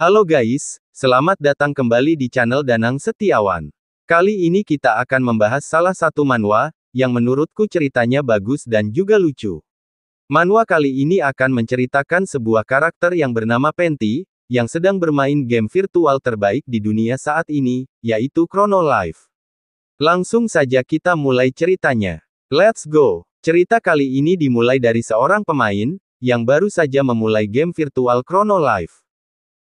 Halo guys, selamat datang kembali di channel Danang Setiawan. Kali ini kita akan membahas salah satu manhwa, yang menurutku ceritanya bagus dan juga lucu. Manhwa kali ini akan menceritakan sebuah karakter yang bernama Penty, yang sedang bermain game virtual terbaik di dunia saat ini, yaitu Chrono Life. Langsung saja kita mulai ceritanya. Let's go! Cerita kali ini dimulai dari seorang pemain, yang baru saja memulai game virtual Chrono Life.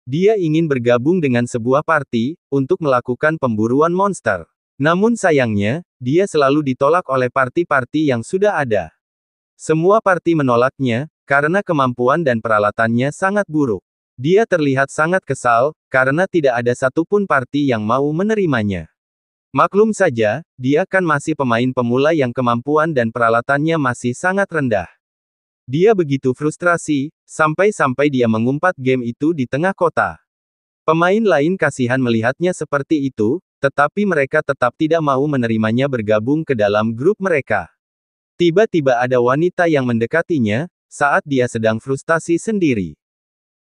Dia ingin bergabung dengan sebuah party, untuk melakukan pemburuan monster. Namun sayangnya, dia selalu ditolak oleh party-party yang sudah ada. Semua party menolaknya, karena kemampuan dan peralatannya sangat buruk. Dia terlihat sangat kesal, karena tidak ada satupun party yang mau menerimanya. Maklum saja, dia kan masih pemain pemula yang kemampuan dan peralatannya masih sangat rendah. Dia begitu frustrasi, sampai-sampai dia mengumpat game itu di tengah kota. Pemain lain kasihan melihatnya seperti itu, tetapi mereka tetap tidak mau menerimanya bergabung ke dalam grup mereka. Tiba-tiba ada wanita yang mendekatinya, saat dia sedang frustasi sendiri.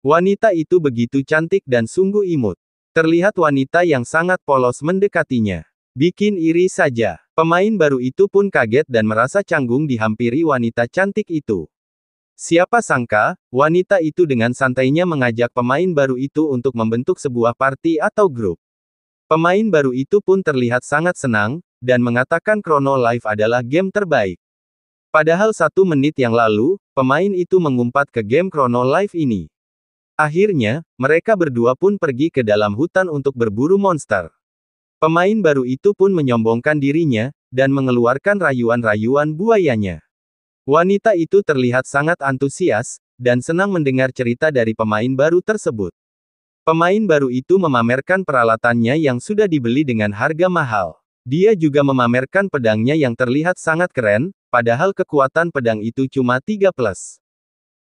Wanita itu begitu cantik dan sungguh imut. Terlihat wanita yang sangat polos mendekatinya. Bikin iri saja. Pemain baru itu pun kaget dan merasa canggung dihampiri wanita cantik itu. Siapa sangka, wanita itu dengan santainya mengajak pemain baru itu untuk membentuk sebuah party atau grup. Pemain baru itu pun terlihat sangat senang, dan mengatakan Chrono Life adalah game terbaik. Padahal 1 menit yang lalu, pemain itu mengumpat ke game Chrono Life ini. Akhirnya, mereka berdua pun pergi ke dalam hutan untuk berburu monster. Pemain baru itu pun menyombongkan dirinya, dan mengeluarkan rayuan-rayuan buayanya. Wanita itu terlihat sangat antusias, dan senang mendengar cerita dari pemain baru tersebut. Pemain baru itu memamerkan peralatannya yang sudah dibeli dengan harga mahal. Dia juga memamerkan pedangnya yang terlihat sangat keren, padahal kekuatan pedang itu cuma 3+.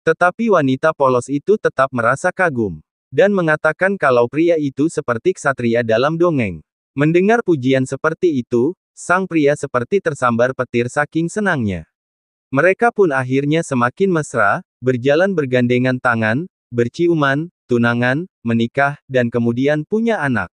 Tetapi wanita polos itu tetap merasa kagum. Dan mengatakan kalau pria itu seperti ksatria dalam dongeng. Mendengar pujian seperti itu, sang pria seperti tersambar petir saking senangnya. Mereka pun akhirnya semakin mesra, berjalan bergandengan tangan, berciuman, tunangan, menikah, dan kemudian punya anak.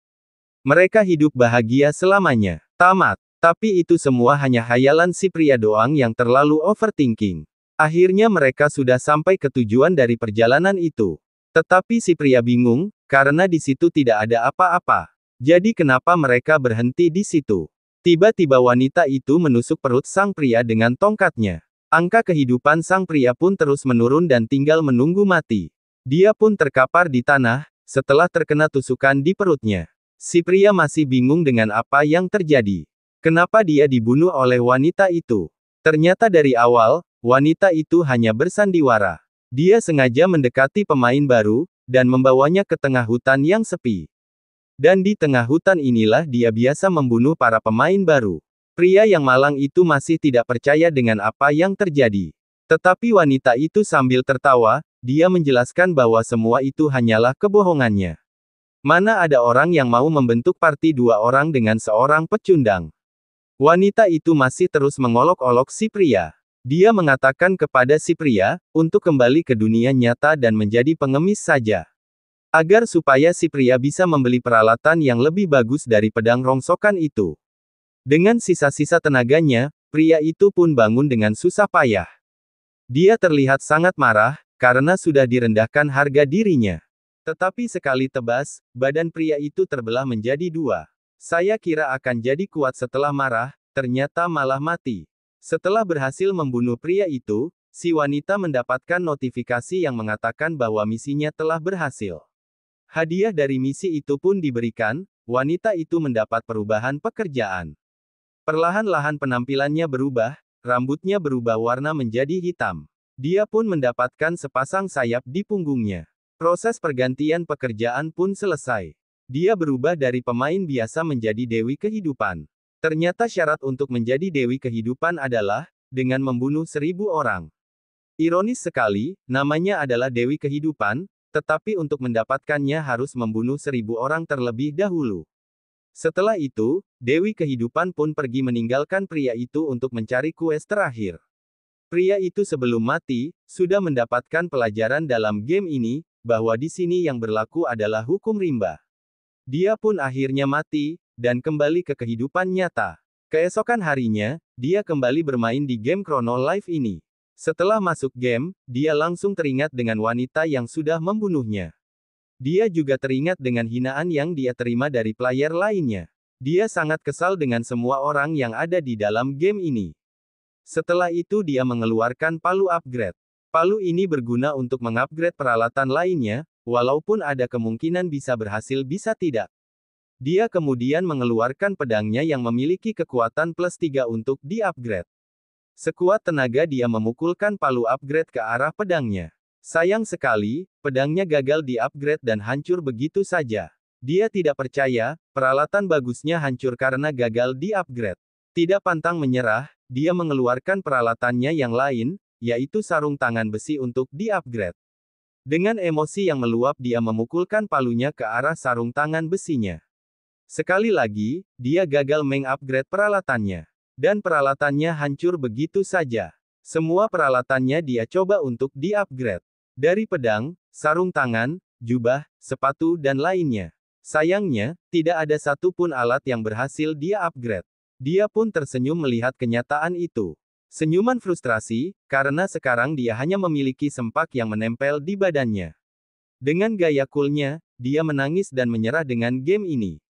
Mereka hidup bahagia selamanya. Tamat. Tapi itu semua hanya hayalan si pria doang yang terlalu overthinking. Akhirnya mereka sudah sampai ke tujuan dari perjalanan itu. Tetapi si pria bingung, karena di situ tidak ada apa-apa. Jadi kenapa mereka berhenti di situ? Tiba-tiba wanita itu menusuk perut sang pria dengan tongkatnya. Angka kehidupan sang pria pun terus menurun dan tinggal menunggu mati. Dia pun terkapar di tanah, setelah terkena tusukan di perutnya. Si pria masih bingung dengan apa yang terjadi. Kenapa dia dibunuh oleh wanita itu? Ternyata dari awal, wanita itu hanya bersandiwara. Dia sengaja mendekati pemain baru, dan membawanya ke tengah hutan yang sepi. Dan di tengah hutan inilah dia biasa membunuh para pemain baru. Pria yang malang itu masih tidak percaya dengan apa yang terjadi. Tetapi wanita itu sambil tertawa, dia menjelaskan bahwa semua itu hanyalah kebohongannya. Mana ada orang yang mau membentuk party 2 orang dengan seorang pecundang. Wanita itu masih terus mengolok-olok si pria. Dia mengatakan kepada si pria, untuk kembali ke dunia nyata dan menjadi pengemis saja. Agar supaya si pria bisa membeli peralatan yang lebih bagus dari pedang rongsokan itu. Dengan sisa-sisa tenaganya, pria itu pun bangun dengan susah payah. Dia terlihat sangat marah, karena sudah direndahkan harga dirinya. Tetapi sekali tebas, badan pria itu terbelah menjadi 2. Saya kira akan jadi kuat setelah marah, ternyata malah mati. Setelah berhasil membunuh pria itu, si wanita mendapatkan notifikasi yang mengatakan bahwa misinya telah berhasil. Hadiah dari misi itu pun diberikan, wanita itu mendapat perubahan pekerjaan. Perlahan-lahan penampilannya berubah, rambutnya berubah warna menjadi hitam. Dia pun mendapatkan sepasang sayap di punggungnya. Proses pergantian pekerjaan pun selesai. Dia berubah dari pemain biasa menjadi dewi kehidupan. Ternyata syarat untuk menjadi dewi kehidupan adalah, dengan membunuh 1000 orang. Ironis sekali, namanya adalah dewi kehidupan, tetapi untuk mendapatkannya harus membunuh 1000 orang terlebih dahulu. Setelah itu, Dewi Kehidupan pun pergi meninggalkan pria itu untuk mencari quest terakhir. Pria itu sebelum mati, sudah mendapatkan pelajaran dalam game ini, bahwa di sini yang berlaku adalah hukum rimba. Dia pun akhirnya mati, dan kembali ke kehidupan nyata. Keesokan harinya, dia kembali bermain di game Chrono Life ini. Setelah masuk game, dia langsung teringat dengan wanita yang sudah membunuhnya. Dia juga teringat dengan hinaan yang dia terima dari player lainnya. Dia sangat kesal dengan semua orang yang ada di dalam game ini. Setelah itu dia mengeluarkan palu upgrade. Palu ini berguna untuk mengupgrade peralatan lainnya, walaupun ada kemungkinan bisa berhasil bisa tidak. Dia kemudian mengeluarkan pedangnya yang memiliki kekuatan plus 3 untuk di-upgrade. Sekuat tenaga dia memukulkan palu upgrade ke arah pedangnya. Sayang sekali, pedangnya gagal di-upgrade dan hancur begitu saja. Dia tidak percaya, peralatan bagusnya hancur karena gagal di-upgrade. Tidak pantang menyerah, dia mengeluarkan peralatannya yang lain, yaitu sarung tangan besi untuk di-upgrade. Dengan emosi yang meluap dia memukulkan palunya ke arah sarung tangan besinya. Sekali lagi, dia gagal meng-upgrade peralatannya. Dan peralatannya hancur begitu saja. Semua peralatannya dia coba untuk di-upgrade. Dari pedang, sarung tangan, jubah, sepatu dan lainnya. Sayangnya, tidak ada satupun alat yang berhasil dia upgrade. Dia pun tersenyum melihat kenyataan itu. Senyuman frustrasi, karena sekarang dia hanya memiliki sempak yang menempel di badannya. Dengan gaya coolnya, dia menangis dan menyerah dengan game ini.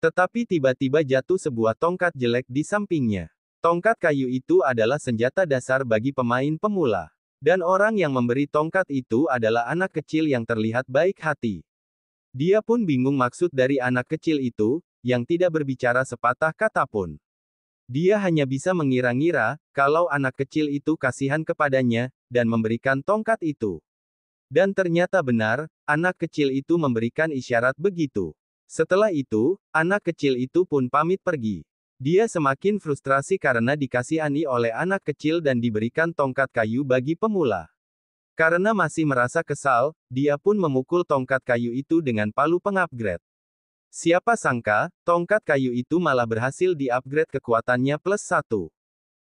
Tetapi tiba-tiba jatuh sebuah tongkat jelek di sampingnya. Tongkat kayu itu adalah senjata dasar bagi pemain pemula. Dan orang yang memberi tongkat itu adalah anak kecil yang terlihat baik hati. Dia pun bingung maksud dari anak kecil itu, yang tidak berbicara sepatah kata pun. Dia hanya bisa mengira-ngira, kalau anak kecil itu kasihan kepadanya, dan memberikan tongkat itu. Dan ternyata benar, anak kecil itu memberikan isyarat begitu. Setelah itu, anak kecil itu pun pamit pergi. Dia semakin frustrasi karena dikasihani oleh anak kecil dan diberikan tongkat kayu bagi pemula. Karena masih merasa kesal, dia pun memukul tongkat kayu itu dengan palu pengupgrade. Siapa sangka, tongkat kayu itu malah berhasil di-upgrade kekuatannya plus 1.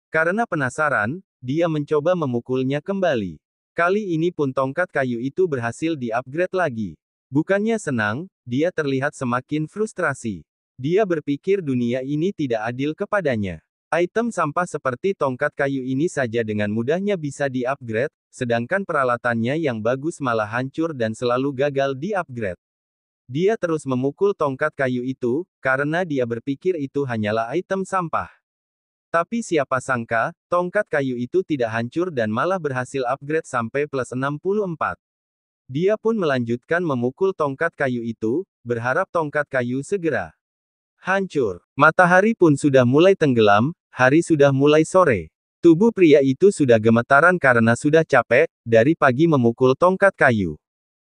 Karena penasaran, dia mencoba memukulnya kembali. Kali ini pun tongkat kayu itu berhasil di-upgrade lagi. Bukannya senang, dia terlihat semakin frustrasi. Dia berpikir dunia ini tidak adil kepadanya. Item sampah seperti tongkat kayu ini saja dengan mudahnya bisa di-upgrade, sedangkan peralatannya yang bagus malah hancur dan selalu gagal di-upgrade. Dia terus memukul tongkat kayu itu, karena dia berpikir itu hanyalah item sampah. Tapi siapa sangka, tongkat kayu itu tidak hancur dan malah berhasil upgrade sampai plus 64. Dia pun melanjutkan memukul tongkat kayu itu, berharap tongkat kayu segera hancur. Matahari pun sudah mulai tenggelam, hari sudah mulai sore. Tubuh pria itu sudah gemetaran karena sudah capek, dari pagi memukul tongkat kayu.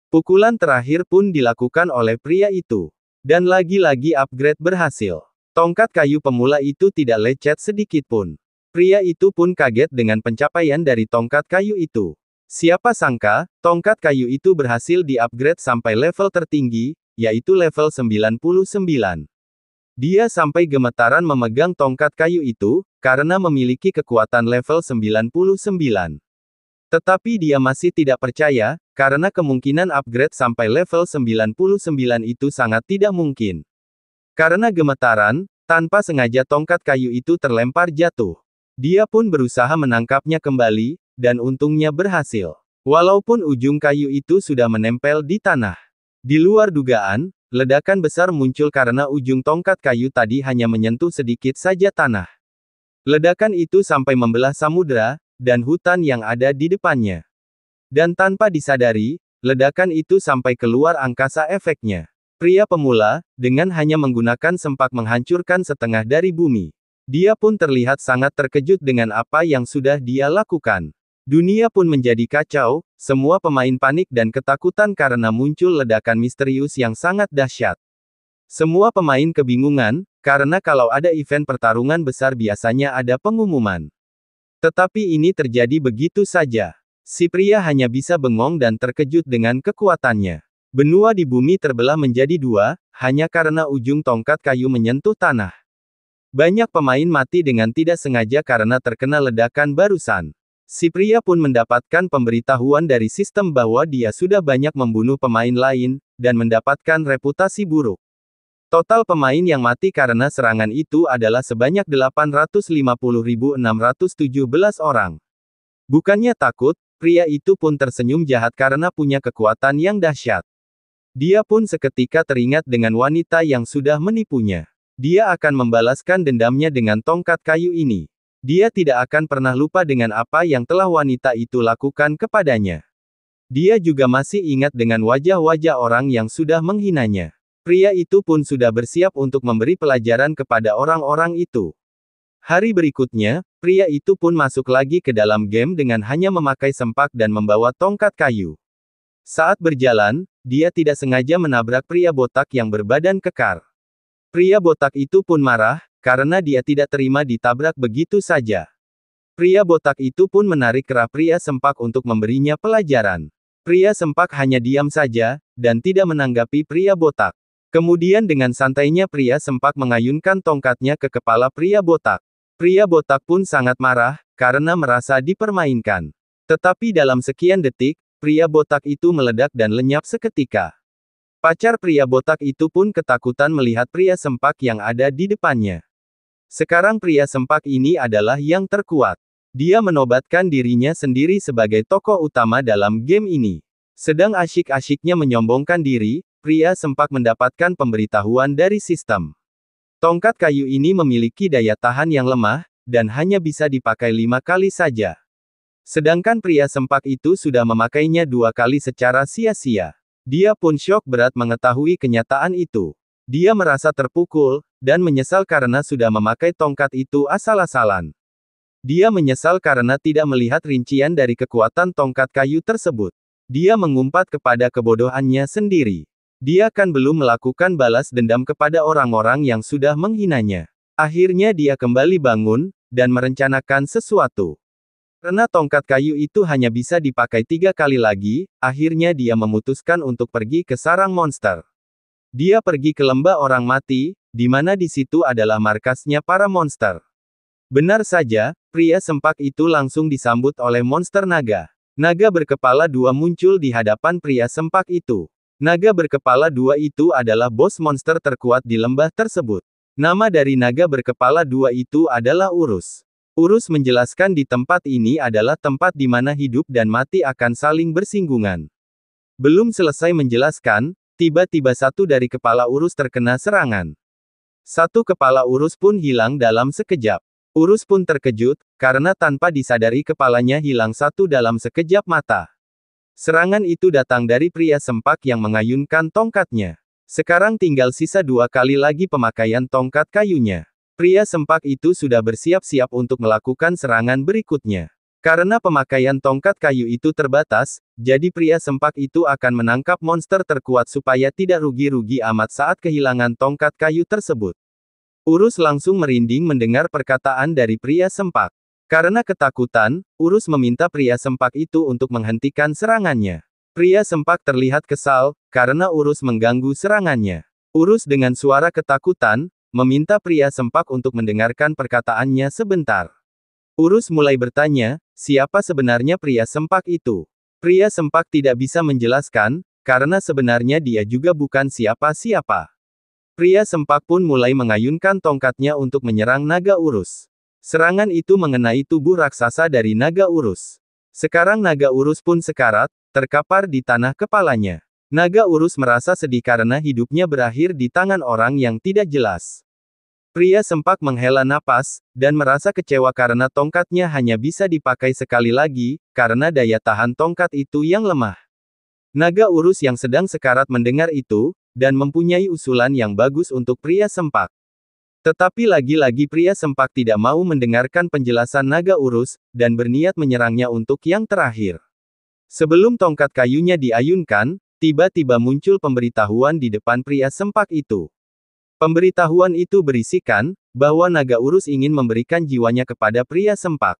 Pukulan terakhir pun dilakukan oleh pria itu. Dan lagi-lagi upgrade berhasil. Tongkat kayu pemula itu tidak lecet sedikit pun. Pria itu pun kaget dengan pencapaian dari tongkat kayu itu. Siapa sangka, tongkat kayu itu berhasil di-upgrade sampai level tertinggi, yaitu level 99. Dia sampai gemetaran memegang tongkat kayu itu, karena memiliki kekuatan level 99. Tetapi dia masih tidak percaya, karena kemungkinan upgrade sampai level 99 itu sangat tidak mungkin. Karena gemetaran, tanpa sengaja tongkat kayu itu terlempar jatuh. Dia pun berusaha menangkapnya kembali, dan untungnya berhasil. Walaupun ujung kayu itu sudah menempel di tanah. Di luar dugaan, ledakan besar muncul karena ujung tongkat kayu tadi hanya menyentuh sedikit saja tanah. Ledakan itu sampai membelah samudera, dan hutan yang ada di depannya. Dan tanpa disadari, ledakan itu sampai keluar angkasa efeknya. Pria pemula, dengan hanya menggunakan sempak menghancurkan setengah dari bumi. Dia pun terlihat sangat terkejut dengan apa yang sudah dia lakukan. Dunia pun menjadi kacau, semua pemain panik dan ketakutan karena muncul ledakan misterius yang sangat dahsyat. Semua pemain kebingungan, karena kalau ada event pertarungan besar biasanya ada pengumuman. Tetapi ini terjadi begitu saja. Si pria hanya bisa bengong dan terkejut dengan kekuatannya. Benua di bumi terbelah menjadi dua, hanya karena ujung tongkat kayu menyentuh tanah. Banyak pemain mati dengan tidak sengaja karena terkena ledakan barusan. Si pria pun mendapatkan pemberitahuan dari sistem bahwa dia sudah banyak membunuh pemain lain, dan mendapatkan reputasi buruk. Total pemain yang mati karena serangan itu adalah sebanyak 850.617 orang. Bukannya takut, pria itu pun tersenyum jahat karena punya kekuatan yang dahsyat. Dia pun seketika teringat dengan wanita yang sudah menipunya. Dia akan membalaskan dendamnya dengan tongkat kayu ini. Dia tidak akan pernah lupa dengan apa yang telah wanita itu lakukan kepadanya. Dia juga masih ingat dengan wajah-wajah orang yang sudah menghinanya. Pria itu pun sudah bersiap untuk memberi pelajaran kepada orang-orang itu. Hari berikutnya, pria itu pun masuk lagi ke dalam game dengan hanya memakai sempak dan membawa tongkat kayu. Saat berjalan, dia tidak sengaja menabrak pria botak yang berbadan kekar. Pria botak itu pun marah, karena dia tidak terima ditabrak begitu saja. Pria botak itu pun menarik kerah pria sempak untuk memberinya pelajaran. Pria sempak hanya diam saja, dan tidak menanggapi pria botak. Kemudian dengan santainya pria sempak mengayunkan tongkatnya ke kepala pria botak. Pria botak pun sangat marah, karena merasa dipermainkan. Tetapi dalam sekian detik, pria botak itu meledak dan lenyap seketika. Pacar pria botak itu pun ketakutan melihat pria sempak yang ada di depannya. Sekarang pria sempak ini adalah yang terkuat. Dia menobatkan dirinya sendiri sebagai tokoh utama dalam game ini. Sedang asyik-asyiknya menyombongkan diri, pria sempak mendapatkan pemberitahuan dari sistem. Tongkat kayu ini memiliki daya tahan yang lemah, dan hanya bisa dipakai 5 kali saja. Sedangkan pria sempak itu sudah memakainya 2 kali secara sia-sia. Dia pun syok berat mengetahui kenyataan itu. Dia merasa terpukul, dan menyesal karena sudah memakai tongkat itu asal-asalan. Dia menyesal karena tidak melihat rincian dari kekuatan tongkat kayu tersebut. Dia mengumpat kepada kebodohannya sendiri. Dia kan belum melakukan balas dendam kepada orang-orang yang sudah menghinanya. Akhirnya dia kembali bangun, dan merencanakan sesuatu. Karena tongkat kayu itu hanya bisa dipakai 3 kali lagi, akhirnya dia memutuskan untuk pergi ke sarang monster. Dia pergi ke lembah orang mati, di mana di situ adalah markasnya para monster. Benar saja, pria sempak itu langsung disambut oleh monster naga. Naga berkepala 2 muncul di hadapan pria sempak itu. Naga berkepala 2 itu adalah bos monster terkuat di lembah tersebut. Nama dari naga berkepala 2 itu adalah Urus. Urus menjelaskan di tempat ini adalah tempat di mana hidup dan mati akan saling bersinggungan. Belum selesai menjelaskan, tiba-tiba satu dari kepala Urus terkena serangan. Satu kepala Urus pun hilang dalam sekejap. Urus pun terkejut, karena tanpa disadari kepalanya hilang satu dalam sekejap mata. Serangan itu datang dari pria sempak yang mengayunkan tongkatnya. Sekarang tinggal sisa 2 kali lagi pemakaian tongkat kayunya. Pria sempak itu sudah bersiap-siap untuk melakukan serangan berikutnya. Karena pemakaian tongkat kayu itu terbatas, jadi pria sempak itu akan menangkap monster terkuat supaya tidak rugi-rugi amat saat kehilangan tongkat kayu tersebut. Urus langsung merinding mendengar perkataan dari pria sempak. Karena ketakutan, Urus meminta pria sempak itu untuk menghentikan serangannya. Pria sempak terlihat kesal, karena Urus mengganggu serangannya. Urus dengan suara ketakutan, meminta pria sempak untuk mendengarkan perkataannya sebentar. Urus mulai bertanya, siapa sebenarnya pria sempak itu? Pria sempak tidak bisa menjelaskan, karena sebenarnya dia juga bukan siapa-siapa. Pria sempak pun mulai mengayunkan tongkatnya untuk menyerang naga Urus. Serangan itu mengenai tubuh raksasa dari naga Urus. Sekarang naga Urus pun sekarat, terkapar di tanah kepalanya. Naga Urus merasa sedih karena hidupnya berakhir di tangan orang yang tidak jelas. Pria sempak menghela napas, dan merasa kecewa karena tongkatnya hanya bisa dipakai sekali lagi, karena daya tahan tongkat itu yang lemah. Naga Urus yang sedang sekarat mendengar itu, dan mempunyai usulan yang bagus untuk pria sempak. Tetapi lagi-lagi pria sempak tidak mau mendengarkan penjelasan naga Urus, dan berniat menyerangnya untuk yang terakhir. Sebelum tongkat kayunya diayunkan, tiba-tiba muncul pemberitahuan di depan pria sempak itu. Pemberitahuan itu berisikan, bahwa naga Urus ingin memberikan jiwanya kepada pria sempak.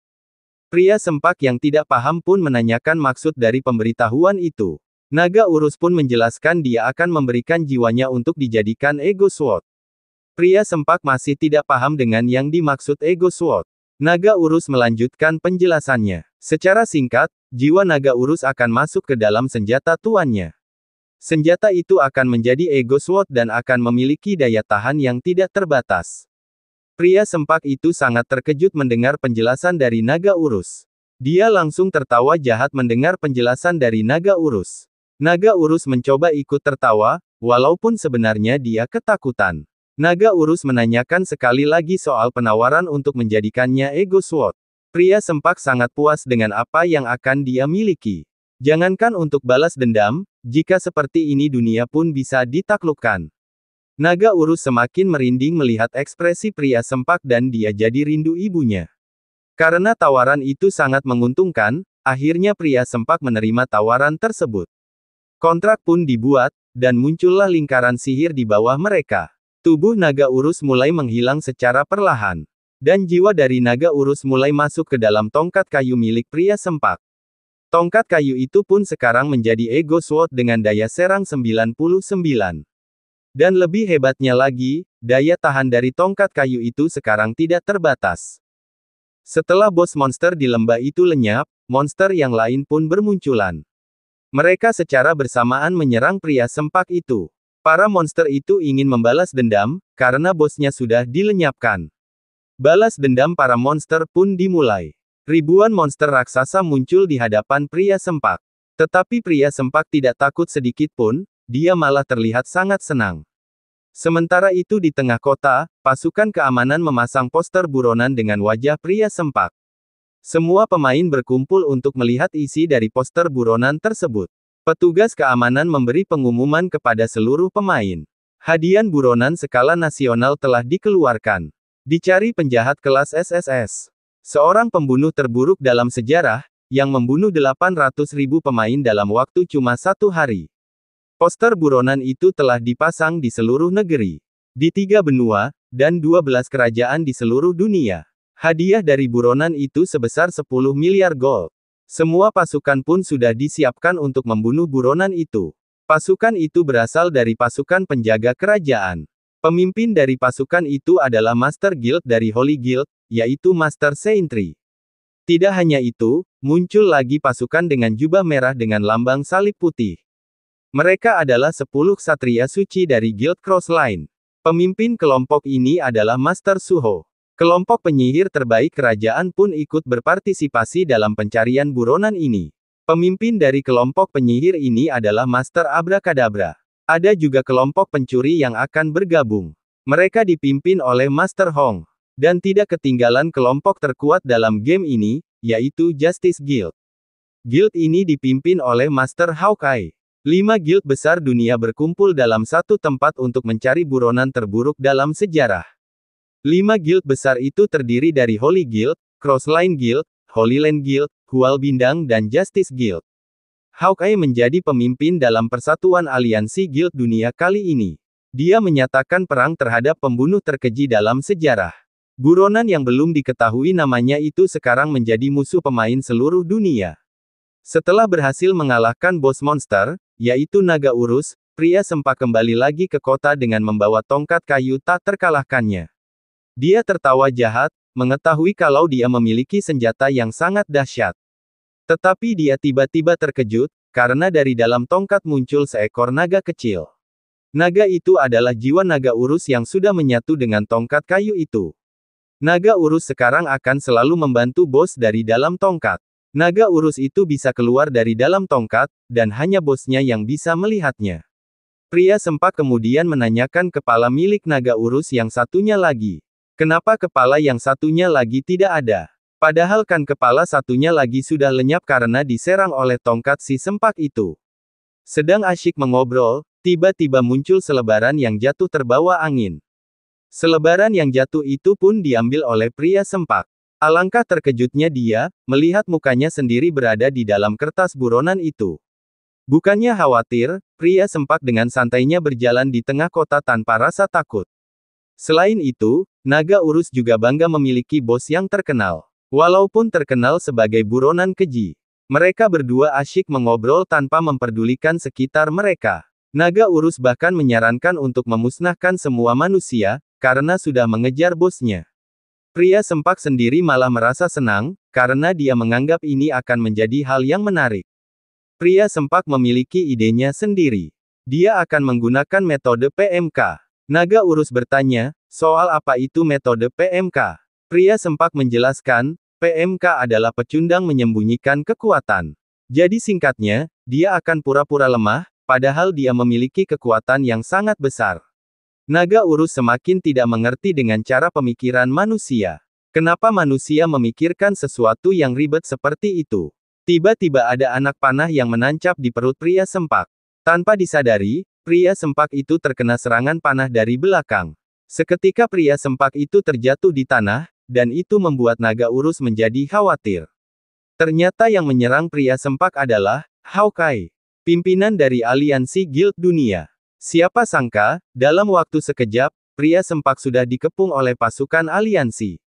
Pria sempak yang tidak paham pun menanyakan maksud dari pemberitahuan itu. Naga Urus pun menjelaskan dia akan memberikan jiwanya untuk dijadikan Ego Sword. Pria sempak masih tidak paham dengan yang dimaksud Ego Sword. Naga Urus melanjutkan penjelasannya. Secara singkat, jiwa naga urus akan masuk ke dalam senjata tuannya. Senjata itu akan menjadi Ego Sword dan akan memiliki daya tahan yang tidak terbatas. Pria sempak itu sangat terkejut mendengar penjelasan dari naga urus. Dia langsung tertawa jahat mendengar penjelasan dari naga urus. Naga urus mencoba ikut tertawa, walaupun sebenarnya dia ketakutan. Naga urus menanyakan sekali lagi soal penawaran untuk menjadikannya Ego Sword. Pria sempak sangat puas dengan apa yang akan dia miliki. Jangankan untuk balas dendam, jika seperti ini dunia pun bisa ditaklukkan. Naga urus semakin merinding melihat ekspresi pria sempak dan dia jadi rindu ibunya. Karena tawaran itu sangat menguntungkan, akhirnya pria sempak menerima tawaran tersebut. Kontrak pun dibuat, dan muncullah lingkaran sihir di bawah mereka. Tubuh naga urus mulai menghilang secara perlahan. Dan jiwa dari naga urus mulai masuk ke dalam tongkat kayu milik pria sempak. Tongkat kayu itu pun sekarang menjadi Ego Sword dengan daya serang 99. Dan lebih hebatnya lagi, daya tahan dari tongkat kayu itu sekarang tidak terbatas. Setelah bos monster di lembah itu lenyap, monster yang lain pun bermunculan. Mereka secara bersamaan menyerang pria sempak itu. Para monster itu ingin membalas dendam, karena bosnya sudah dilenyapkan. Balas dendam para monster pun dimulai. Ribuan monster raksasa muncul di hadapan pria sempak. Tetapi pria sempak tidak takut sedikit pun, dia malah terlihat sangat senang. Sementara itu di tengah kota, pasukan keamanan memasang poster buronan dengan wajah pria sempak. Semua pemain berkumpul untuk melihat isi dari poster buronan tersebut. Petugas keamanan memberi pengumuman kepada seluruh pemain. Hadiah buronan skala nasional telah dikeluarkan. Dicari penjahat kelas SSS. Seorang pembunuh terburuk dalam sejarah, yang membunuh 800.000 pemain dalam waktu cuma 1 hari. Poster buronan itu telah dipasang di seluruh negeri. Di 3 benua, dan 12 kerajaan di seluruh dunia. Hadiah dari buronan itu sebesar 10 miliar gold. Semua pasukan pun sudah disiapkan untuk membunuh buronan itu. Pasukan itu berasal dari pasukan penjaga kerajaan. Pemimpin dari pasukan itu adalah Master Guild dari Holy Guild, yaitu Master Seintri. Tidak hanya itu, muncul lagi pasukan dengan jubah merah dengan lambang salib putih. Mereka adalah 10 ksatria suci dari Guild Crossline. Pemimpin kelompok ini adalah Master Suho. Kelompok penyihir terbaik kerajaan pun ikut berpartisipasi dalam pencarian buronan ini. Pemimpin dari kelompok penyihir ini adalah Master Abracadabra. Ada juga kelompok pencuri yang akan bergabung. Mereka dipimpin oleh Master Hong. Dan tidak ketinggalan kelompok terkuat dalam game ini, yaitu Justice Guild. Guild ini dipimpin oleh Master Hawkeye. 5 guild besar dunia berkumpul dalam satu tempat untuk mencari buronan terburuk dalam sejarah. 5 guild besar itu terdiri dari Holy Guild, Crossline Guild, Holy Land Guild, Hual Bindang dan Justice Guild. Hawkeye menjadi pemimpin dalam persatuan aliansi guild dunia kali ini. Dia menyatakan perang terhadap pembunuh terkeji dalam sejarah. Buronan yang belum diketahui namanya itu sekarang menjadi musuh pemain seluruh dunia. Setelah berhasil mengalahkan bos monster, yaitu naga urus, pria sempak kembali lagi ke kota dengan membawa tongkat kayu tak terkalahkannya. Dia tertawa jahat, mengetahui kalau dia memiliki senjata yang sangat dahsyat. Tetapi dia tiba-tiba terkejut, karena dari dalam tongkat muncul seekor naga kecil. Naga itu adalah jiwa naga urus yang sudah menyatu dengan tongkat kayu itu. Naga urus sekarang akan selalu membantu bos dari dalam tongkat. Naga urus itu bisa keluar dari dalam tongkat, dan hanya bosnya yang bisa melihatnya. Pria sempak kemudian menanyakan kepala milik naga urus yang satunya lagi. Kenapa kepala yang satunya lagi tidak ada? Padahal kan kepala satunya lagi sudah lenyap karena diserang oleh tongkat si sempak itu. Sedang asyik mengobrol, tiba-tiba muncul selebaran yang jatuh terbawa angin. Selebaran yang jatuh itu pun diambil oleh pria sempak. Alangkah terkejutnya dia, melihat mukanya sendiri berada di dalam kertas buronan itu. Bukannya khawatir, pria sempak dengan santainya berjalan di tengah kota tanpa rasa takut. Selain itu, naga urus juga bangga memiliki bos yang terkenal. Walaupun terkenal sebagai buronan keji. Mereka berdua asyik mengobrol tanpa memperdulikan sekitar mereka. Naga urus bahkan menyarankan untuk memusnahkan semua manusia, karena sudah mengejar bosnya. Pria sempak sendiri malah merasa senang, karena dia menganggap ini akan menjadi hal yang menarik. Pria sempak memiliki idenya sendiri. Dia akan menggunakan metode PMK. Naga urus bertanya, soal apa itu metode PMK? Pria sempak menjelaskan, PMK adalah pecundang menyembunyikan kekuatan. Jadi singkatnya, dia akan pura-pura lemah, padahal dia memiliki kekuatan yang sangat besar. Naga urus semakin tidak mengerti dengan cara pemikiran manusia. Kenapa manusia memikirkan sesuatu yang ribet seperti itu? Tiba-tiba ada anak panah yang menancap di perut pria sempak. Tanpa disadari, pria sempak itu terkena serangan panah dari belakang. Seketika pria sempak itu terjatuh di tanah, dan itu membuat naga urus menjadi khawatir. Ternyata yang menyerang pria sempak adalah Hawkeye, pimpinan dari aliansi Guild Dunia. Siapa sangka, dalam waktu sekejap, pria sempak sudah dikepung oleh pasukan aliansi.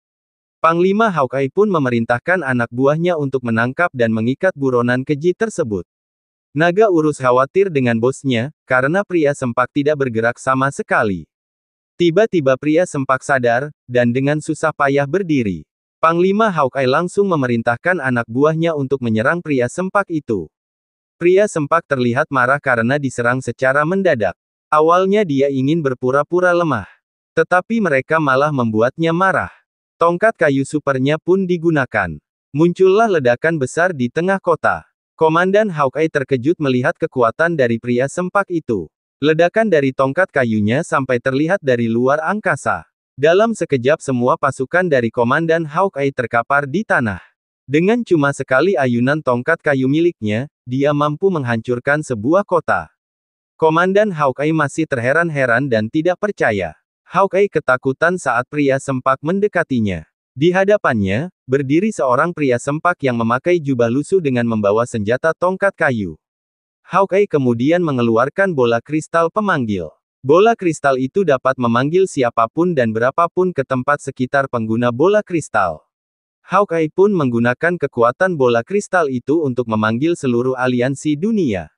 Panglima Hawkeye pun memerintahkan anak buahnya untuk menangkap dan mengikat buronan keji tersebut. Naga urus khawatir dengan bosnya, karena pria sempak tidak bergerak sama sekali. Tiba-tiba pria sempak sadar, dan dengan susah payah berdiri. Panglima Hawkeye langsung memerintahkan anak buahnya untuk menyerang pria sempak itu. Pria sempak terlihat marah karena diserang secara mendadak. Awalnya dia ingin berpura-pura lemah. Tetapi mereka malah membuatnya marah. Tongkat kayu supernya pun digunakan. Muncullah ledakan besar di tengah kota. Komandan Hawkeye terkejut melihat kekuatan dari pria sempak itu. Ledakan dari tongkat kayunya sampai terlihat dari luar angkasa. Dalam sekejap semua pasukan dari Komandan Hawkeye terkapar di tanah. Dengan cuma sekali ayunan tongkat kayu miliknya, dia mampu menghancurkan sebuah kota. Komandan Hawkeye masih terheran-heran dan tidak percaya. Hawkeye ketakutan saat pria sempak mendekatinya. Di hadapannya, berdiri seorang pria sempak yang memakai jubah lusuh dengan membawa senjata tongkat kayu. Hawkeye kemudian mengeluarkan bola kristal pemanggil. Bola kristal itu dapat memanggil siapapun dan berapapun ke tempat sekitar pengguna bola kristal. Hawkeye pun menggunakan kekuatan bola kristal itu untuk memanggil seluruh aliansi dunia.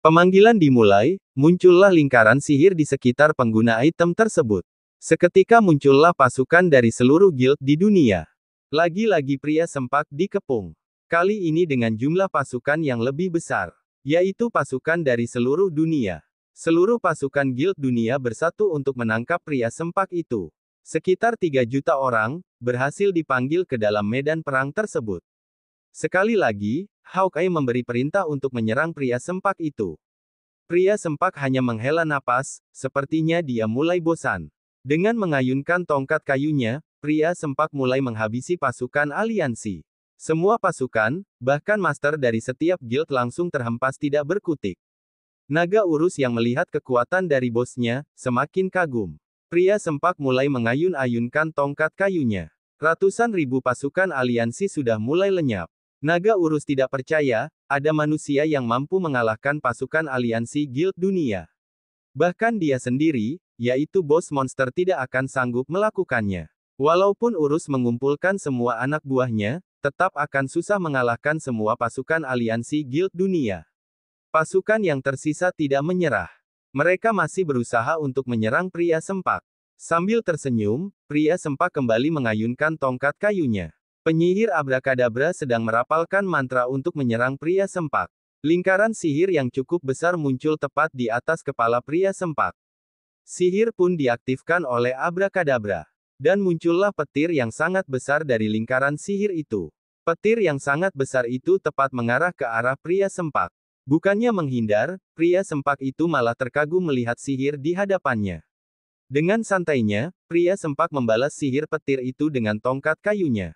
Pemanggilan dimulai, muncullah lingkaran sihir di sekitar pengguna item tersebut. Seketika muncullah pasukan dari seluruh guild di dunia. Lagi-lagi pria sempak dikepung. Kali ini dengan jumlah pasukan yang lebih besar. Yaitu pasukan dari seluruh dunia. Seluruh pasukan Guild Dunia bersatu untuk menangkap pria sempak itu. Sekitar 3 juta orang, berhasil dipanggil ke dalam medan perang tersebut. Sekali lagi, Hawkeye memberi perintah untuk menyerang pria sempak itu. Pria sempak hanya menghela napas, sepertinya dia mulai bosan. Dengan mengayunkan tongkat kayunya, pria sempak mulai menghabisi pasukan aliansi. Semua pasukan, bahkan master dari setiap guild langsung terhempas tidak berkutik. Naga urus yang melihat kekuatan dari bosnya, semakin kagum. Pria sempak mulai mengayun-ayunkan tongkat kayunya. Ratusan ribu pasukan aliansi sudah mulai lenyap. Naga urus tidak percaya, ada manusia yang mampu mengalahkan pasukan aliansi Guild Dunia. Bahkan dia sendiri, yaitu bos monster tidak akan sanggup melakukannya. Walaupun urus mengumpulkan semua anak buahnya, tetap akan susah mengalahkan semua pasukan aliansi Guild Dunia. Pasukan yang tersisa tidak menyerah. Mereka masih berusaha untuk menyerang pria sempak. Sambil tersenyum, pria sempak kembali mengayunkan tongkat kayunya. Penyihir abrakadabra sedang merapalkan mantra untuk menyerang pria sempak. Lingkaran sihir yang cukup besar muncul tepat di atas kepala pria sempak. Sihir pun diaktifkan oleh abrakadabra. Dan muncullah petir yang sangat besar dari lingkaran sihir itu. Petir yang sangat besar itu tepat mengarah ke arah pria sempak. Bukannya menghindar, pria sempak itu malah terkagum melihat sihir di hadapannya. Dengan santainya, pria sempak membalas sihir petir itu dengan tongkat kayunya.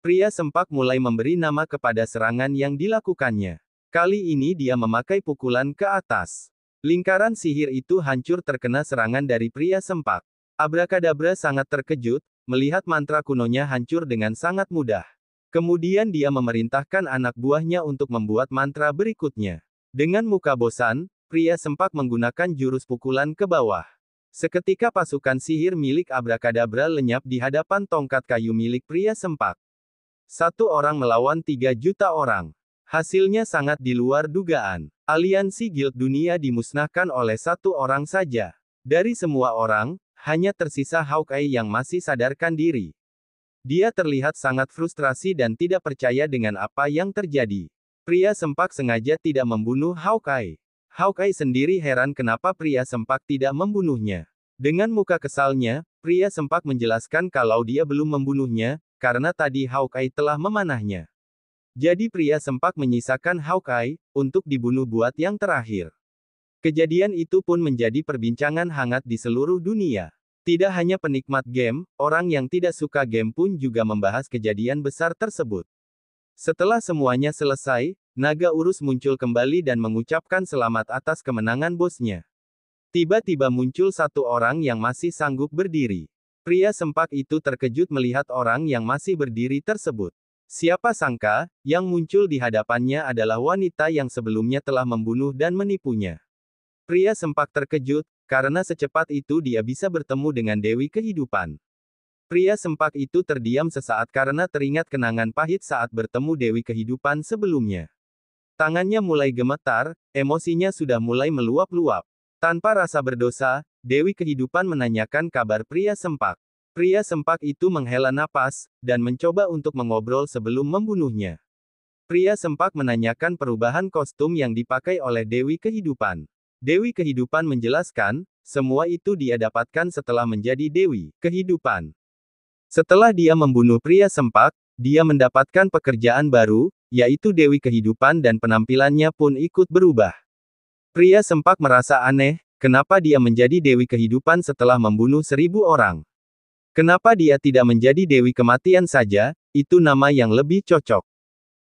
Pria sempak mulai memberi nama kepada serangan yang dilakukannya. Kali ini dia memakai pukulan ke atas. Lingkaran sihir itu hancur terkena serangan dari pria sempak. Abrakadabra sangat terkejut, melihat mantra kunonya hancur dengan sangat mudah. Kemudian dia memerintahkan anak buahnya untuk membuat mantra berikutnya. Dengan muka bosan, pria sempak menggunakan jurus pukulan ke bawah. Seketika pasukan sihir milik abrakadabra lenyap di hadapan tongkat kayu milik pria sempak. 1 orang melawan 3 juta orang. Hasilnya sangat di luar dugaan. Aliansi Guild Dunia dimusnahkan oleh 1 orang saja. Dari semua orang, hanya tersisa Hawkeye yang masih sadarkan diri. Dia terlihat sangat frustrasi dan tidak percaya dengan apa yang terjadi. Pria sempak sengaja tidak membunuh Hawkeye. Hawkeye sendiri heran kenapa pria sempak tidak membunuhnya. Dengan muka kesalnya, pria sempak menjelaskan kalau dia belum membunuhnya, karena tadi Hawkeye telah memanahnya. Jadi pria sempak menyisakan Hawkeye, untuk dibunuh buat yang terakhir. Kejadian itu pun menjadi perbincangan hangat di seluruh dunia. Tidak hanya penikmat game, orang yang tidak suka game pun juga membahas kejadian besar tersebut. Setelah semuanya selesai, naga urus muncul kembali dan mengucapkan selamat atas kemenangan bosnya. Tiba-tiba muncul satu orang yang masih sanggup berdiri. Pria sempak itu terkejut melihat orang yang masih berdiri tersebut. Siapa sangka, yang muncul di hadapannya adalah wanita yang sebelumnya telah membunuh dan menipunya. Pria sempak terkejut, karena secepat itu dia bisa bertemu dengan Dewi Kehidupan. Pria sempak itu terdiam sesaat karena teringat kenangan pahit saat bertemu Dewi Kehidupan sebelumnya. Tangannya mulai gemetar, emosinya sudah mulai meluap-luap. Tanpa rasa berdosa, Dewi Kehidupan menanyakan kabar pria sempak. Pria sempak itu menghela napas, dan mencoba untuk mengobrol sebelum membunuhnya. Pria sempak menanyakan perubahan kostum yang dipakai oleh Dewi Kehidupan. Dewi Kehidupan menjelaskan, semua itu dia dapatkan setelah menjadi Dewi Kehidupan. Setelah dia membunuh pria sempak, dia mendapatkan pekerjaan baru, yaitu Dewi Kehidupan dan penampilannya pun ikut berubah. Pria sempak merasa aneh, kenapa dia menjadi Dewi Kehidupan setelah membunuh 1000 orang. Kenapa dia tidak menjadi Dewi Kematian saja, itu nama yang lebih cocok.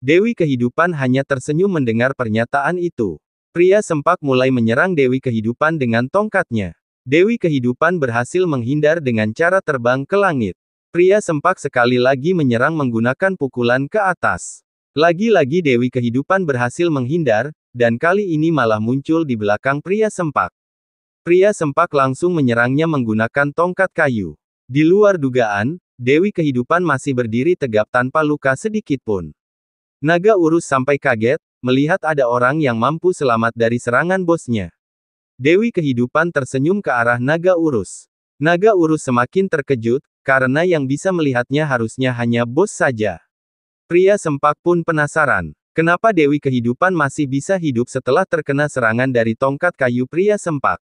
Dewi Kehidupan hanya tersenyum mendengar pernyataan itu. Pria sempak mulai menyerang Dewi Kehidupan dengan tongkatnya. Dewi Kehidupan berhasil menghindar dengan cara terbang ke langit. Pria sempak sekali lagi menyerang menggunakan pukulan ke atas. Lagi-lagi Dewi Kehidupan berhasil menghindar, dan kali ini malah muncul di belakang pria sempak. Pria sempak langsung menyerangnya menggunakan tongkat kayu. Di luar dugaan, Dewi Kehidupan masih berdiri tegap tanpa luka sedikit pun. Naga urus sampai kaget, melihat ada orang yang mampu selamat dari serangan bosnya. Dewi Kehidupan tersenyum ke arah naga urus. Naga urus semakin terkejut, karena yang bisa melihatnya harusnya hanya bos saja. Pria sempak pun penasaran, kenapa Dewi Kehidupan masih bisa hidup setelah terkena serangan dari tongkat kayu pria sempak.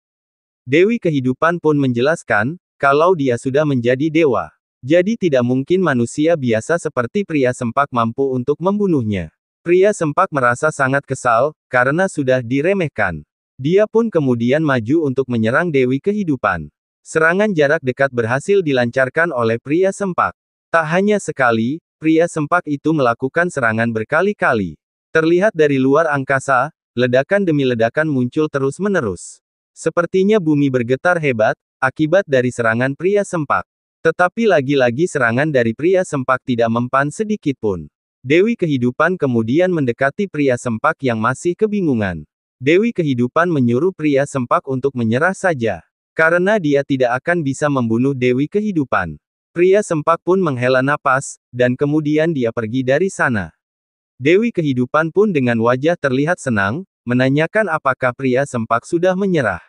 Dewi Kehidupan pun menjelaskan, kalau dia sudah menjadi dewa. Jadi tidak mungkin manusia biasa seperti pria sempak mampu untuk membunuhnya. Pria sempak merasa sangat kesal, karena sudah diremehkan. Dia pun kemudian maju untuk menyerang Dewi Kehidupan. Serangan jarak dekat berhasil dilancarkan oleh pria sempak. Tak hanya sekali, pria sempak itu melakukan serangan berkali-kali. Terlihat dari luar angkasa, ledakan demi ledakan muncul terus-menerus. Sepertinya bumi bergetar hebat, akibat dari serangan pria sempak. Tetapi lagi-lagi serangan dari pria sempak tidak mempan sedikit pun. Dewi Kehidupan kemudian mendekati pria sempak yang masih kebingungan. Dewi Kehidupan menyuruh pria sempak untuk menyerah saja. Karena dia tidak akan bisa membunuh Dewi Kehidupan. Pria sempak pun menghela napas, dan kemudian dia pergi dari sana. Dewi Kehidupan pun dengan wajah terlihat senang, menanyakan apakah pria sempak sudah menyerah.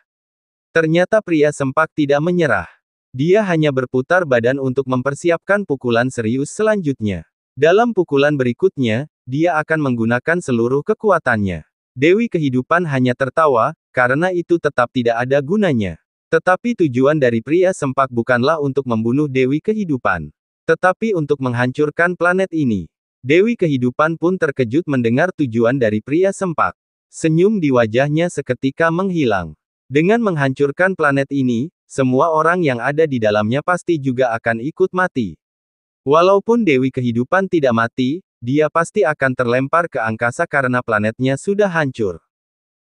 Ternyata pria sempak tidak menyerah. Dia hanya berputar badan untuk mempersiapkan pukulan serius selanjutnya. Dalam pukulan berikutnya, dia akan menggunakan seluruh kekuatannya. Dewi Kehidupan hanya tertawa, karena itu tetap tidak ada gunanya. Tetapi tujuan dari pria sempak bukanlah untuk membunuh Dewi Kehidupan, tetapi untuk menghancurkan planet ini. Dewi Kehidupan pun terkejut mendengar tujuan dari pria sempak. Senyum di wajahnya seketika menghilang. Dengan menghancurkan planet ini, semua orang yang ada di dalamnya pasti juga akan ikut mati. Walaupun Dewi Kehidupan tidak mati, dia pasti akan terlempar ke angkasa karena planetnya sudah hancur.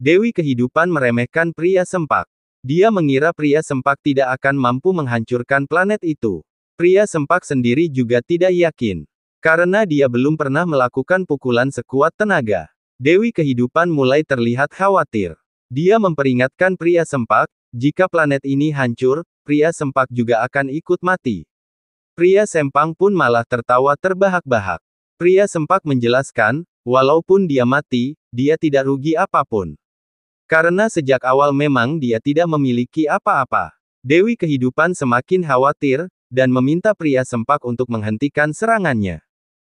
Dewi Kehidupan meremehkan pria sempak. Dia mengira pria sempak tidak akan mampu menghancurkan planet itu. Pria sempak sendiri juga tidak yakin. Karena dia belum pernah melakukan pukulan sekuat tenaga. Dewi Kehidupan mulai terlihat khawatir. Dia memperingatkan pria sempak, jika planet ini hancur, pria sempak juga akan ikut mati. Pria sempak pun malah tertawa terbahak-bahak. Pria sempak menjelaskan, walaupun dia mati, dia tidak rugi apapun. Karena sejak awal memang dia tidak memiliki apa-apa. Dewi Kehidupan semakin khawatir, dan meminta pria sempak untuk menghentikan serangannya.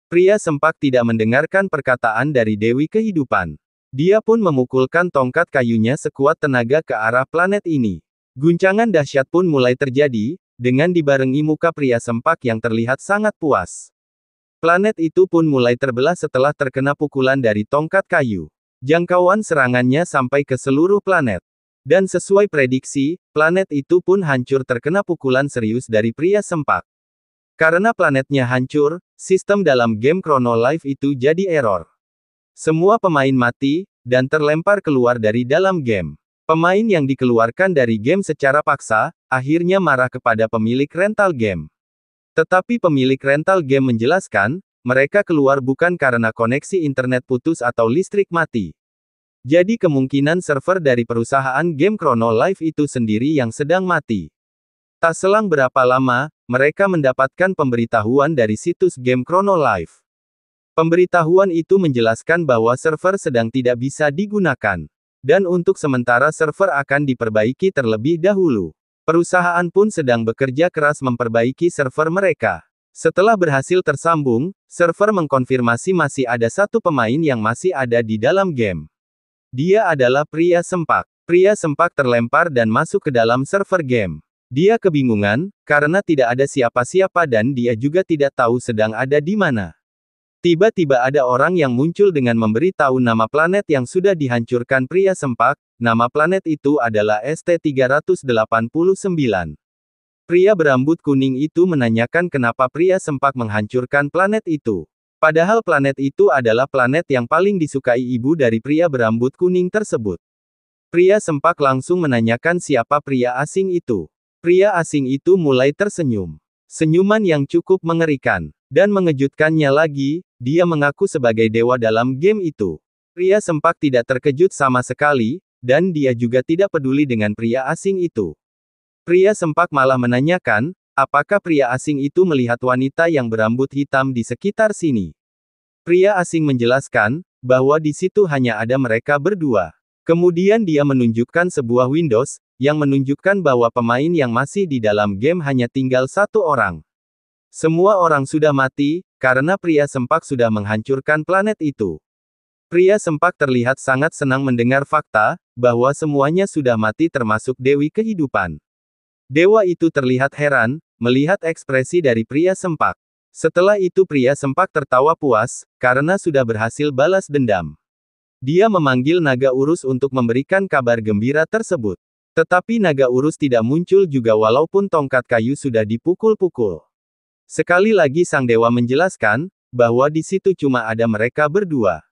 Pria sempak tidak mendengarkan perkataan dari Dewi Kehidupan. Dia pun memukulkan tongkat kayunya sekuat tenaga ke arah planet ini. Guncangan dahsyat pun mulai terjadi, dengan dibarengi muka pria sempak yang terlihat sangat puas. Planet itu pun mulai terbelah setelah terkena pukulan dari tongkat kayu. Jangkauan serangannya sampai ke seluruh planet. Dan sesuai prediksi, planet itu pun hancur terkena pukulan serius dari pria sempak. Karena planetnya hancur, sistem dalam game Chrono Life itu jadi error. Semua pemain mati, dan terlempar keluar dari dalam game. Pemain yang dikeluarkan dari game secara paksa, akhirnya marah kepada pemilik rental game. Tetapi pemilik rental game menjelaskan, mereka keluar bukan karena koneksi internet putus atau listrik mati. Jadi kemungkinan server dari perusahaan game Chrono Life itu sendiri yang sedang mati. Tak selang berapa lama, mereka mendapatkan pemberitahuan dari situs game Chrono Life. Pemberitahuan itu menjelaskan bahwa server sedang tidak bisa digunakan. Dan untuk sementara server akan diperbaiki terlebih dahulu. Perusahaan pun sedang bekerja keras memperbaiki server mereka. Setelah berhasil tersambung, server mengkonfirmasi masih ada satu pemain yang masih ada di dalam game. Dia adalah pria sempak. Pria sempak terlempar dan masuk ke dalam server game. Dia kebingungan, karena tidak ada siapa-siapa dan dia juga tidak tahu sedang ada di mana. Tiba-tiba ada orang yang muncul dengan memberi tahu nama planet yang sudah dihancurkan pria sempak, nama planet itu adalah ST-389. Pria berambut kuning itu menanyakan kenapa pria sempak menghancurkan planet itu. Padahal planet itu adalah planet yang paling disukai ibu dari pria berambut kuning tersebut. Pria sempak langsung menanyakan siapa pria asing itu. Pria asing itu mulai tersenyum. Senyuman yang cukup mengerikan. Dan mengejutkannya lagi, dia mengaku sebagai dewa dalam game itu. Pria sempak tidak terkejut sama sekali, dan dia juga tidak peduli dengan pria asing itu. Pria sempak malah menanyakan, apakah pria asing itu melihat wanita yang berambut hitam di sekitar sini. Pria asing menjelaskan, bahwa di situ hanya ada mereka berdua. Kemudian dia menunjukkan sebuah Windows, yang menunjukkan bahwa pemain yang masih di dalam game hanya tinggal satu orang. Semua orang sudah mati, karena pria sempak sudah menghancurkan planet itu. Pria sempak terlihat sangat senang mendengar fakta, bahwa semuanya sudah mati termasuk Dewi Kehidupan. Dewa itu terlihat heran, melihat ekspresi dari pria sempak. Setelah itu pria sempak tertawa puas, karena sudah berhasil balas dendam. Dia memanggil naga urus untuk memberikan kabar gembira tersebut. Tetapi naga urus tidak muncul juga walaupun tongkat kayu sudah dipukul-pukul. Sekali lagi sang dewa menjelaskan, bahwa di situ cuma ada mereka berdua.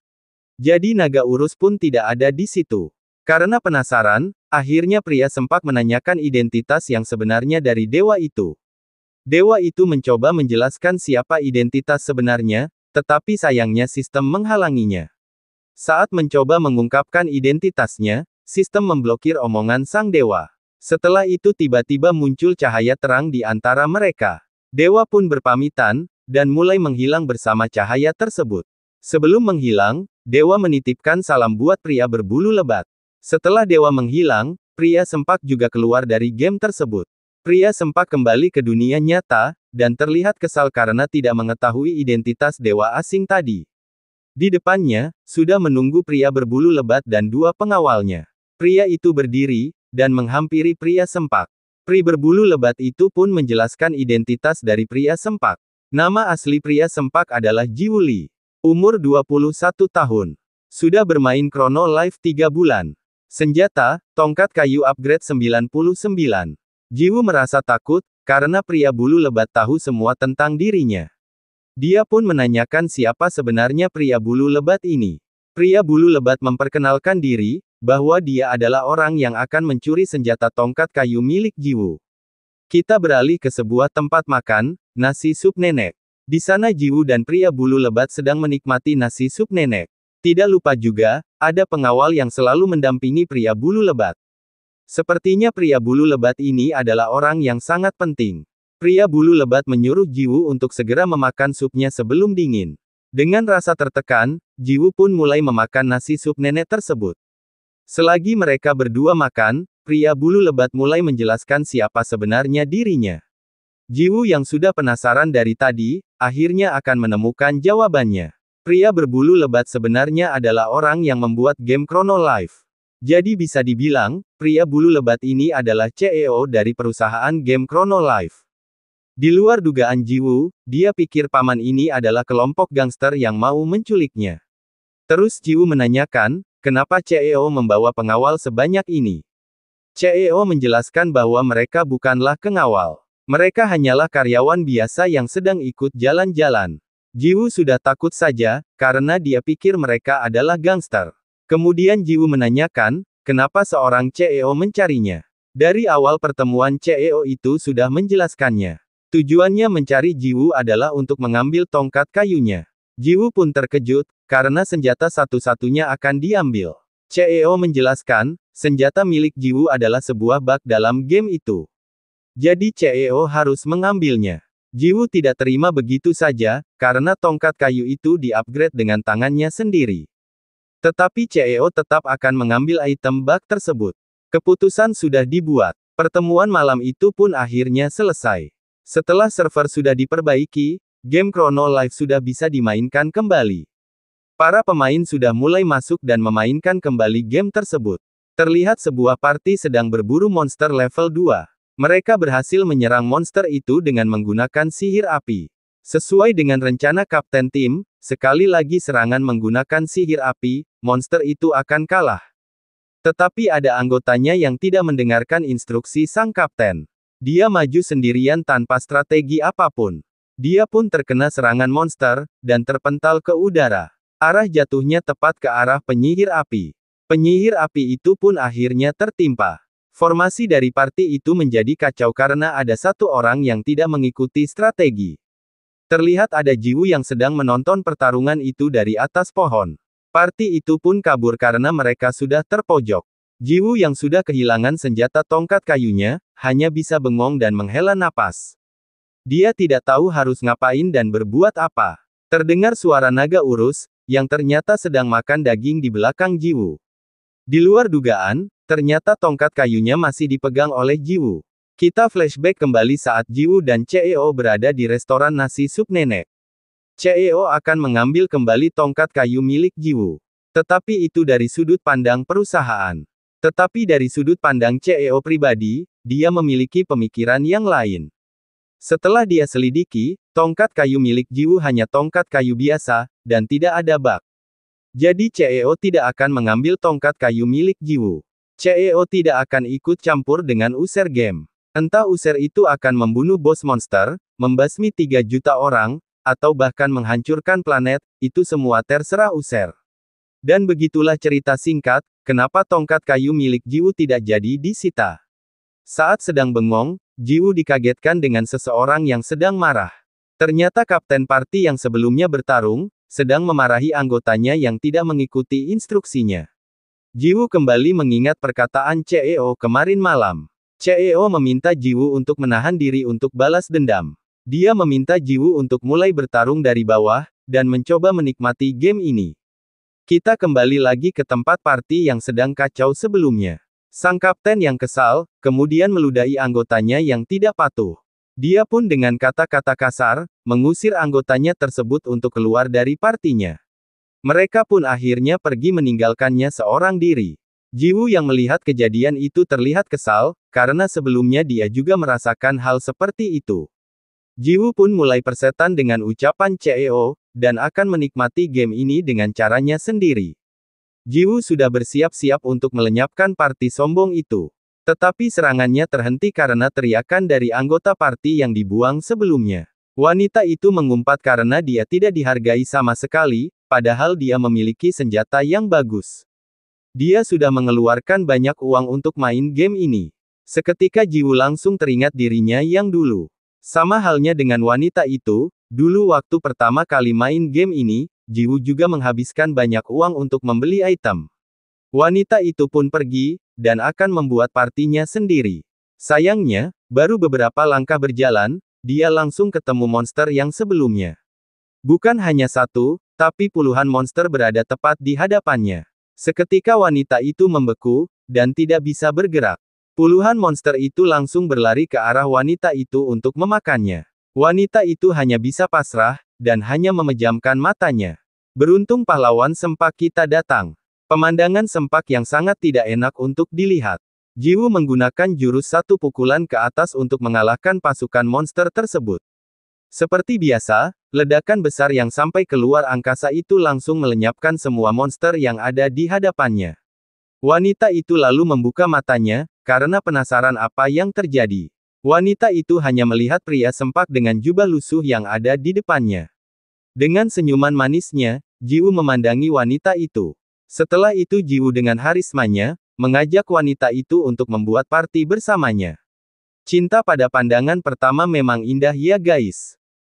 Jadi naga urus pun tidak ada di situ. Karena penasaran, akhirnya pria sempak menanyakan identitas yang sebenarnya dari dewa itu. Dewa itu mencoba menjelaskan siapa identitas sebenarnya, tetapi sayangnya sistem menghalanginya. Saat mencoba mengungkapkan identitasnya, sistem memblokir omongan sang dewa. Setelah itu tiba-tiba muncul cahaya terang di antara mereka. Dewa pun berpamitan, dan mulai menghilang bersama cahaya tersebut. Sebelum menghilang, dewa menitipkan salam buat pria berbulu lebat. Setelah dewa menghilang, pria sempak juga keluar dari game tersebut. Pria sempak kembali ke dunia nyata, dan terlihat kesal karena tidak mengetahui identitas dewa asing tadi. Di depannya, sudah menunggu pria berbulu lebat dan dua pengawalnya. Pria itu berdiri, dan menghampiri pria sempak. Pria berbulu lebat itu pun menjelaskan identitas dari pria sempak. Nama asli pria sempak adalah Jiwuli. Umur 21 tahun. Sudah bermain Chrono Life 3 bulan. Senjata, tongkat kayu upgrade 99. Jiwu merasa takut, karena pria bulu lebat tahu semua tentang dirinya. Dia pun menanyakan siapa sebenarnya pria bulu lebat ini. Pria bulu lebat memperkenalkan diri, bahwa dia adalah orang yang akan mencuri senjata tongkat kayu milik Jiwu. Kita beralih ke sebuah tempat makan, nasi sup nenek. Di sana Jiwu dan pria bulu lebat sedang menikmati nasi sup nenek. Tidak lupa juga, ada pengawal yang selalu mendampingi pria bulu lebat. Sepertinya pria bulu lebat ini adalah orang yang sangat penting. Pria bulu lebat menyuruh Jiwu untuk segera memakan supnya sebelum dingin. Dengan rasa tertekan, Jiwu pun mulai memakan nasi sup nenek tersebut. Selagi mereka berdua makan, pria bulu lebat mulai menjelaskan siapa sebenarnya dirinya. Jiwoo yang sudah penasaran dari tadi, akhirnya akan menemukan jawabannya. Pria berbulu lebat sebenarnya adalah orang yang membuat game Chrono Life. Jadi bisa dibilang, pria bulu lebat ini adalah CEO dari perusahaan game Chrono Life. Di luar dugaan Jiwoo, dia pikir paman ini adalah kelompok gangster yang mau menculiknya. Terus Jiwoo menanyakan, kenapa CEO membawa pengawal sebanyak ini? CEO menjelaskan bahwa mereka bukanlah pengawal. Mereka hanyalah karyawan biasa yang sedang ikut jalan-jalan. Jiwoo sudah takut saja, karena dia pikir mereka adalah gangster. Kemudian Jiwoo menanyakan, kenapa seorang CEO mencarinya. Dari awal pertemuan CEO itu sudah menjelaskannya. Tujuannya mencari Jiwoo adalah untuk mengambil tongkat kayunya. Jiwoo pun terkejut, karena senjata satu-satunya akan diambil. CEO menjelaskan, senjata milik Jiwoo adalah sebuah bug dalam game itu. Jadi CEO harus mengambilnya. Jiwoo tidak terima begitu saja, karena tongkat kayu itu di-upgrade dengan tangannya sendiri. Tetapi CEO tetap akan mengambil item bug tersebut. Keputusan sudah dibuat. Pertemuan malam itu pun akhirnya selesai. Setelah server sudah diperbaiki, game Chrono Life sudah bisa dimainkan kembali. Para pemain sudah mulai masuk dan memainkan kembali game tersebut. Terlihat sebuah party sedang berburu monster level 2. Mereka berhasil menyerang monster itu dengan menggunakan sihir api. Sesuai dengan rencana Kapten Tim, sekali lagi serangan menggunakan sihir api, monster itu akan kalah. Tetapi ada anggotanya yang tidak mendengarkan instruksi sang kapten. Dia maju sendirian tanpa strategi apapun. Dia pun terkena serangan monster, dan terpental ke udara. Arah jatuhnya tepat ke arah penyihir api. Penyihir api itu pun akhirnya tertimpa. Formasi dari party itu menjadi kacau karena ada satu orang yang tidak mengikuti strategi. Terlihat ada Jiwoo yang sedang menonton pertarungan itu dari atas pohon. Party itu pun kabur karena mereka sudah terpojok. Jiwoo yang sudah kehilangan senjata tongkat kayunya, hanya bisa bengong dan menghela napas. Dia tidak tahu harus ngapain dan berbuat apa. Terdengar suara naga urus, yang ternyata sedang makan daging di belakang Jiwoo. Di luar dugaan, ternyata tongkat kayunya masih dipegang oleh Jiwoo. Kita flashback kembali saat Jiwoo dan CEO berada di restoran nasi sup nenek. CEO akan mengambil kembali tongkat kayu milik Jiwoo. Tetapi itu dari sudut pandang perusahaan. Tetapi dari sudut pandang CEO pribadi, dia memiliki pemikiran yang lain. Setelah dia selidiki, tongkat kayu milik Jiwoo hanya tongkat kayu biasa, dan tidak ada bug. Jadi CEO tidak akan mengambil tongkat kayu milik Jiwoo. CEO tidak akan ikut campur dengan user game. Entah user itu akan membunuh bos monster, membasmi 3 juta orang, atau bahkan menghancurkan planet, itu semua terserah user. Dan begitulah cerita singkat, kenapa tongkat kayu milik Jiwoo tidak jadi disita. Saat sedang bengong, Jiwoo dikagetkan dengan seseorang yang sedang marah. Ternyata kapten party yang sebelumnya bertarung, sedang memarahi anggotanya yang tidak mengikuti instruksinya. Jiwoo kembali mengingat perkataan CEO kemarin malam. CEO meminta Jiwoo untuk menahan diri untuk balas dendam. Dia meminta Jiwoo untuk mulai bertarung dari bawah, dan mencoba menikmati game ini. Kita kembali lagi ke tempat party yang sedang kacau sebelumnya. Sang kapten yang kesal, kemudian meludahi anggotanya yang tidak patuh. Dia pun dengan kata-kata kasar, mengusir anggotanya tersebut untuk keluar dari partinya. Mereka pun akhirnya pergi meninggalkannya seorang diri. Jiwoo yang melihat kejadian itu terlihat kesal, karena sebelumnya dia juga merasakan hal seperti itu. Jiwoo pun mulai persetan dengan ucapan CEO, dan akan menikmati game ini dengan caranya sendiri. Jiwoo sudah bersiap-siap untuk melenyapkan party sombong itu. Tetapi serangannya terhenti karena teriakan dari anggota party yang dibuang sebelumnya. Wanita itu mengumpat karena dia tidak dihargai sama sekali, padahal dia memiliki senjata yang bagus. Dia sudah mengeluarkan banyak uang untuk main game ini. Seketika Jiwoo langsung teringat dirinya yang dulu. Sama halnya dengan wanita itu, dulu waktu pertama kali main game ini, Jiwoo juga menghabiskan banyak uang untuk membeli item. Wanita itu pun pergi, dan akan membuat partinya sendiri. Sayangnya, baru beberapa langkah berjalan, dia langsung ketemu monster yang sebelumnya. Bukan hanya satu, tapi puluhan monster berada tepat di hadapannya. Seketika wanita itu membeku, dan tidak bisa bergerak. Puluhan monster itu langsung berlari ke arah wanita itu untuk memakannya. Wanita itu hanya bisa pasrah, dan hanya memejamkan matanya. Beruntung pahlawan sempak kita datang. Pemandangan sempak yang sangat tidak enak untuk dilihat. Jiwu menggunakan jurus satu pukulan ke atas untuk mengalahkan pasukan monster tersebut. Seperti biasa, ledakan besar yang sampai keluar angkasa itu langsung melenyapkan semua monster yang ada di hadapannya. Wanita itu lalu membuka matanya, karena penasaran apa yang terjadi. Wanita itu hanya melihat pria sempak dengan jubah lusuh yang ada di depannya. Dengan senyuman manisnya, Jiwu memandangi wanita itu. Setelah itu Jiwu dengan harismanya, mengajak wanita itu untuk membuat party bersamanya. Cinta pada pandangan pertama memang indah ya guys.